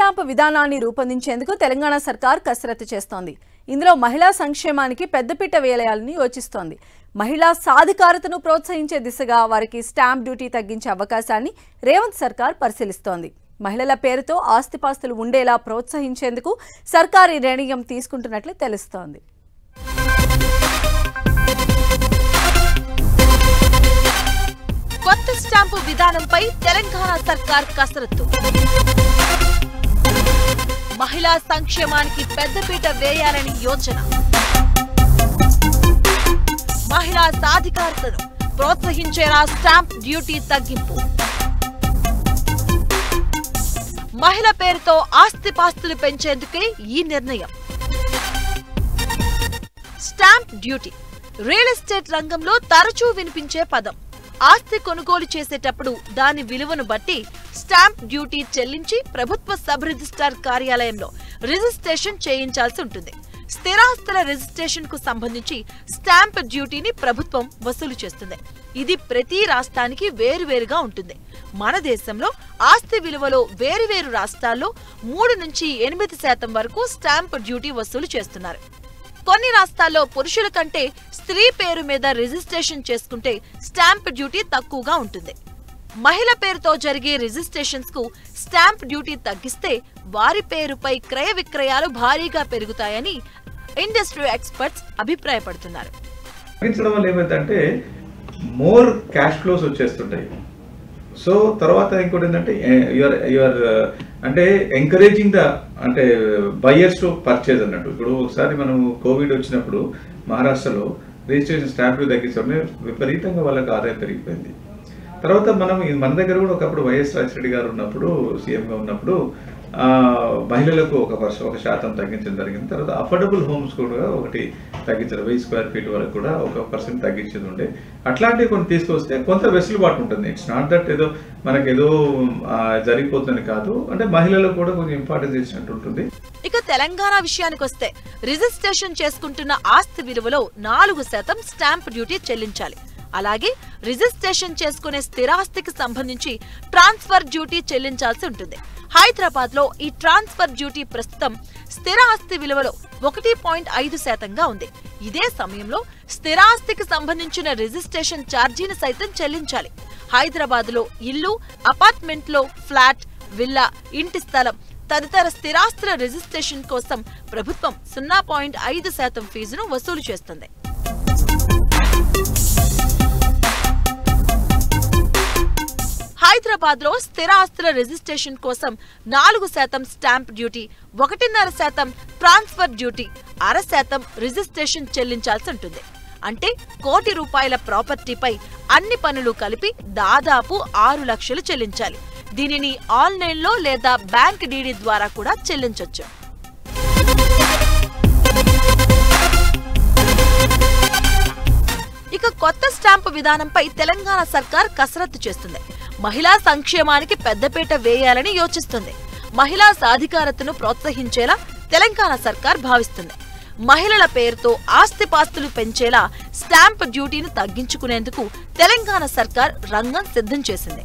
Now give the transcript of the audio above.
Stamp విధానాన్ని రూపొందించేందుకు తెలంగాణ సర్కార్ కసరత్తు చేస్తోంది. ఇందులో మహిళా సంక్షేమానికి పెద్దపీట వేయాలని యోచిస్తోంది. మహిళా సాధికారతను ప్రోత్సహించే దిశగా వారికి స్టాంప్ డ్యూటీ తగ్గించే అవకాశాన్ని రేవంత్ సర్కార్ పరిశీలిస్తోంది. మహిళల పేరుతో ఆస్తిపాస్తులు ఉండేలా ప్రోత్సహించేందుకు సర్కార్ ఈ నిర్ణయం తీసుకుంటున్నట్లు తెలుస్తోంది. కొత్త స్టాంపు విధానంపై తెలంగాణ సర్కార్ కసరత్తు. మహిళా సంక్షేమానికి పెద్దపీట వేయాలని యోచన. మహిళా సాధికారతను ప్రోత్సహించేలా స్టాంప్ డ్యూటీ తగ్గింపు. మహిళ పేరుతో ఆస్తిపాస్తులు పెంచేందుకే ఈ నిర్ణయం. స్టాంప్ డ్యూటీ రియల్ ఎస్టేట్ రంగంలో తరచూ వినిపించే పదం. ఆస్తి కొనుగోలు చేసేటప్పుడు దాని విలువను బట్టి స్టాంప్ డ్యూటీ చెల్లించి ప్రభుత్వ సబ్ రిజిస్ట్రార్ కార్యాలయంలో రిజిస్ట్రేషన్ చేయించాల్సి ఉంటుంది. స్థిరాస్తుల రిజిస్ట్రేషన్ కు సంబంధించి స్టాంప్ డ్యూటీని ప్రభుత్వం వసూలు చేస్తుంది. ఇది ప్రతి రాష్ట్రానికి వేరువేరుగా ఉంటుంది. మన దేశంలో ఆస్తి విలువలో వేరువేరు రాష్ట్రాల్లో 3 నుంచి 8% వరకు స్టాంప్ డ్యూటీ వసూలు చేస్తున్నారు. కొన్ని రాష్ట్రాల్లో పురుషుల కంటే స్త్రీ పేరు మీద రిజిస్ట్రేషన్ చేసుకుంటే స్టాంప్ డ్యూటీ తక్కువగా ఉంటుంది. మహిళ పేరుతో జరిగే రిజిస్ట్రేషన్స్ కు స్టాంప్ డ్యూటీ తగ్గిస్తే వారి పేరుపై క్రయ విక్రయాలు భారీగా పెరుగుతాయని ఇండస్ట్రీ ఎక్స్పర్ట్స్ అభిప్రాయపడుతున్నారు. ఏమైందంటే మోర్ క్యాష్ ఫ్లోస్ వచ్చేస్తుంటాయి. సో తర్వాత ఇంకోటి ఏంటంటే యూఆర్ అంటే ఎంకరేజింగ్ అంటే బయర్స్ టు పర్చేజ్ అన్నట్టు. ఇప్పుడు ఒకసారి మనం కోవిడ్ వచ్చినప్పుడు మహారాష్ట్రలో రిజిస్ట్రేషన్ స్టాంప్ తగ్గించడం విపరీతంగా వాళ్ళకి ఆదాయం పెరిగిపోయింది. తర్వాత మన దగ్గర కూడా ఒకప్పుడు వైఎస్ రాజశేఖర రెడ్డి గారు ఉన్నప్పుడు సీఎంగా ఉన్నప్పుడు మహిళలకు 1% తగ్గించడం జరిగింది. తర్వాత అఫోర్డబుల్ హోమ్స్ కూడా ఒకటి తగ్గించారు. 1000 స్క్వేర్ ఫీట్ వరకు కూడా 1% తగ్గించేది ఉండే. అట్లాంటివి కొన్ని తీసుకొస్తే కొంత వెసులుబాటు ఉంటుంది. ఇట్స్ నాట్ దట్ ఏదో మనకేదో జరిగిపోతుందని కాదు, అంటే మహిళలకు కూడా కొంచెం ఇంపార్టెన్స్ ఇచ్చినట్టు ఉంటుంది. ఇక తెలంగాణ విషయానికి వస్తే రిజిస్ట్రేషన్ చేసుకుంటున్న ఆస్తి విలువలో 4% స్టాంప్ డ్యూటీ చెల్లించాలి. అలాగే రిజిస్ట్రేషన్ చేసుకునే స్థిరాస్తికి సంబంధించి ట్రాన్స్ఫర్ డ్యూటీ చెల్లించాల్సి ఉంటుంది. హైదరాబాద్ లో ఈ ట్రాన్స్ఫర్ డ్యూటీ ప్రస్తుతం స్థిర ఆస్తి విలువలో 1.5%గా ఉంది. ఇదే సమయంలో స్థిరాస్తికి సంబంధించిన రిజిస్ట్రేషన్ ఛార్జీని సైతం చెల్లించాలి. హైదరాబాద్ లో ఇల్లు, అపార్ట్మెంట్ లో ఫ్లాట్, విల్లా, ఇంటి స్థలం తదితర స్థిరాస్తుల రిజిస్ట్రేషన్ కోసం ప్రభుత్వం 0.5% ఫీజును వసూలు చేస్తుంది. హైదరాబాద్ లో స్థిర ఆస్తుల రిజిస్ట్రేషన్ కోసం 4% stamp duty, 1.5% transfer duty, 0.5% registration చెల్లించాల్సి ఉంటుంది. అంటే ₹1,00,00,000 ప్రాపర్టీపై అన్ని పనులు కలిపి దాదాపు 6 లక్షలు చెల్లించాలి. దీనిని ఆన్లైన్లో లేదా బ్యాంక్ డీడీ ద్వారా కూడా చెల్లించొచ్చు. ఇక కొత్త స్టాంపు విధానంపై తెలంగాణ సర్కార్ కసరత్తు చేస్తుంది. మహిళా సంక్షేమానికి పెద్దపీట వేయాలని యోచిస్తుంది. మహిళా సాధికారతను ప్రోత్సహించేలా తెలంగాణ సర్కార్ భావిస్తుంది. మహిళల పేరుతో ఆస్తిపాస్తులు పెంచేలా స్టాంప్ డ్యూటీని తగ్గించుకునేందుకు తెలంగాణ సర్కార్ రంగం సిద్ధం చేసింది.